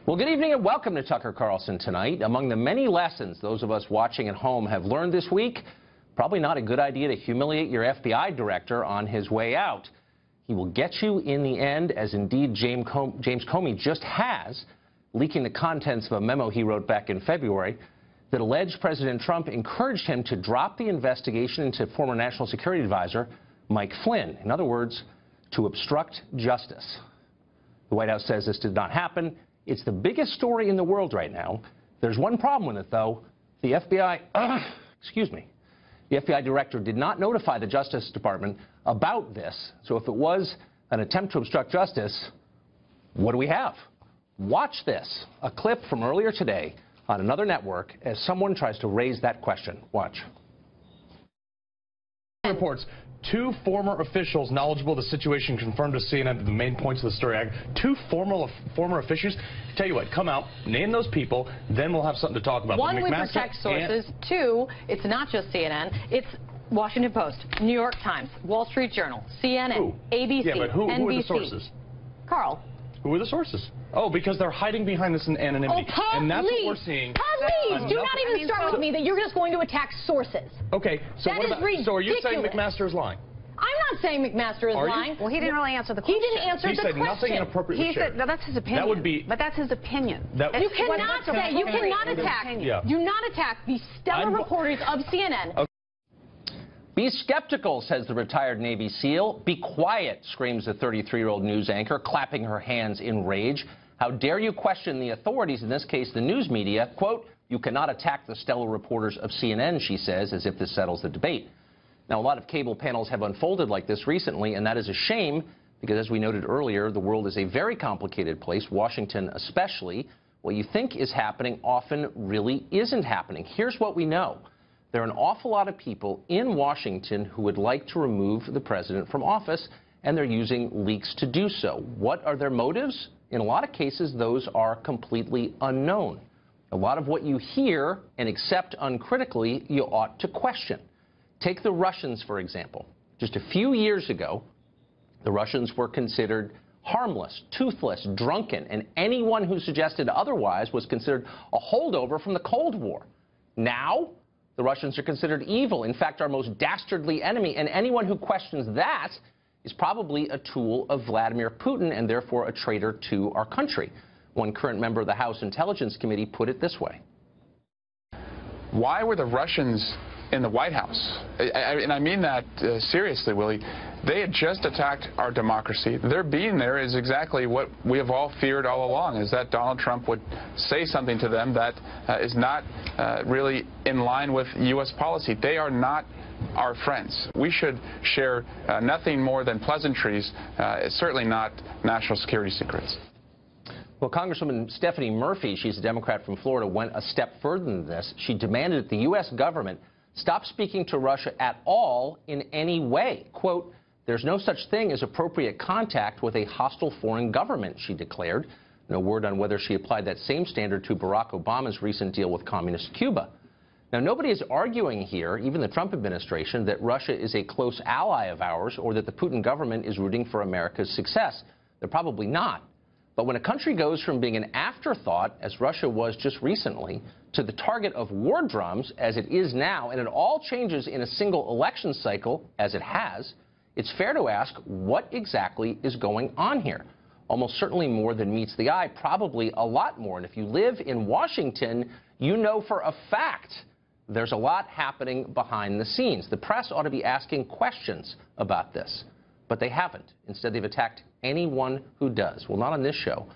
Well, good evening and welcome to Tucker Carlson tonight. Among the many lessons those of us watching at home have learned this week, probably not a good idea to humiliate your FBI director on his way out. He will get you in the end, as indeed James Comey just has, leaking the contents of a memo he wrote back in February that alleged President Trump encouraged him to drop the investigation into former National Security Advisor Mike Flynn. In other words, to obstruct justice. The White House says this did not happen. It's the biggest story in the world right now. There's one problem with it, though. The FBI, the FBI director did not notify the Justice Department about this. So if it was an attempt to obstruct justice, what do we have? Watch this, a clip from earlier today on another network as someone tries to raise that question. Watch. Reports. Two former officials knowledgeable of the situation confirmed to CNN the main points of the story. Two former officials. Tell you what, come out, name those people, then we'll have something to talk about. One, we protect sources. Two, it's not just CNN. It's Washington Post, New York Times, Wall Street Journal, CNN, ABC, yeah, but who NBC. Are the sources? Carl. Who are the sources? Oh, because they're hiding behind this anonymity. Oh, and that's what we're seeing. Please, do not even start with me that you're just going to attack sources. Okay, so that what about, is so are you saying McMaster is lying? I'm not saying McMaster is lying. Well, he didn't really answer the question. He didn't answer the question. He said nothing inappropriate. He said, no, that's his opinion. That would be. But that's his opinion. You cannot say, you cannot attack. Yeah. Do not attack the stellar reporters of CNN. Okay. Be skeptical, says the retired Navy SEAL. Be quiet, screams the 33-year-old news anchor, clapping her hands in rage. How dare you question the authorities, in this case the news media? Quote, you cannot attack the stellar reporters of CNN, she says, as if this settles the debate. Now, a lot of cable panels have unfolded like this recently, and that is a shame because, as we noted earlier, the world is a very complicated place, Washington especially. What you think is happening often really isn't happening. Here's what we know. There are an awful lot of people in Washington who would like to remove the president from office, and they're using leaks to do so. What are their motives? In a lot of cases, those are completely unknown. A lot of what you hear and accept uncritically, you ought to question. Take the Russians, for example. Just a few years ago, the Russians were considered harmless, toothless, drunken, and anyone who suggested otherwise was considered a holdover from the Cold War. Now, the Russians are considered evil, in fact, our most dastardly enemy, and anyone who questions that is probably a tool of Vladimir Putin and therefore a traitor to our country. One current member of the House Intelligence Committee put it this way. Why were the Russians in the White House? And I mean that seriously, Willie. They had just attacked our democracy. Their being there is exactly what we have all feared all along, is that Donald Trump would say something to them that is not really in line with U.S. policy. They are not our friends. We should share nothing more than pleasantries, certainly not national security secrets. Well, Congresswoman Stephanie Murphy, she's a Democrat from Florida, went a step further than this. She demanded that the U.S. government stop speaking to Russia at all in any way. Quote, there's no such thing as appropriate contact with a hostile foreign government, she declared. No word on whether she applied that same standard to Barack Obama's recent deal with communist Cuba. Now, nobody is arguing here, even the Trump administration, that Russia is a close ally of ours or that the Putin government is rooting for America's success. They're probably not. But when a country goes from being an afterthought, as Russia was just recently, to the target of war drums, as it is now, and it all changes in a single election cycle, as it has, it's fair to ask what exactly is going on here. Almost certainly more than meets the eye, probably a lot more. And if you live in Washington, you know for a fact there's a lot happening behind the scenes. The press ought to be asking questions about this, but they haven't. Instead, they've attacked anyone who does. Well, not on this show.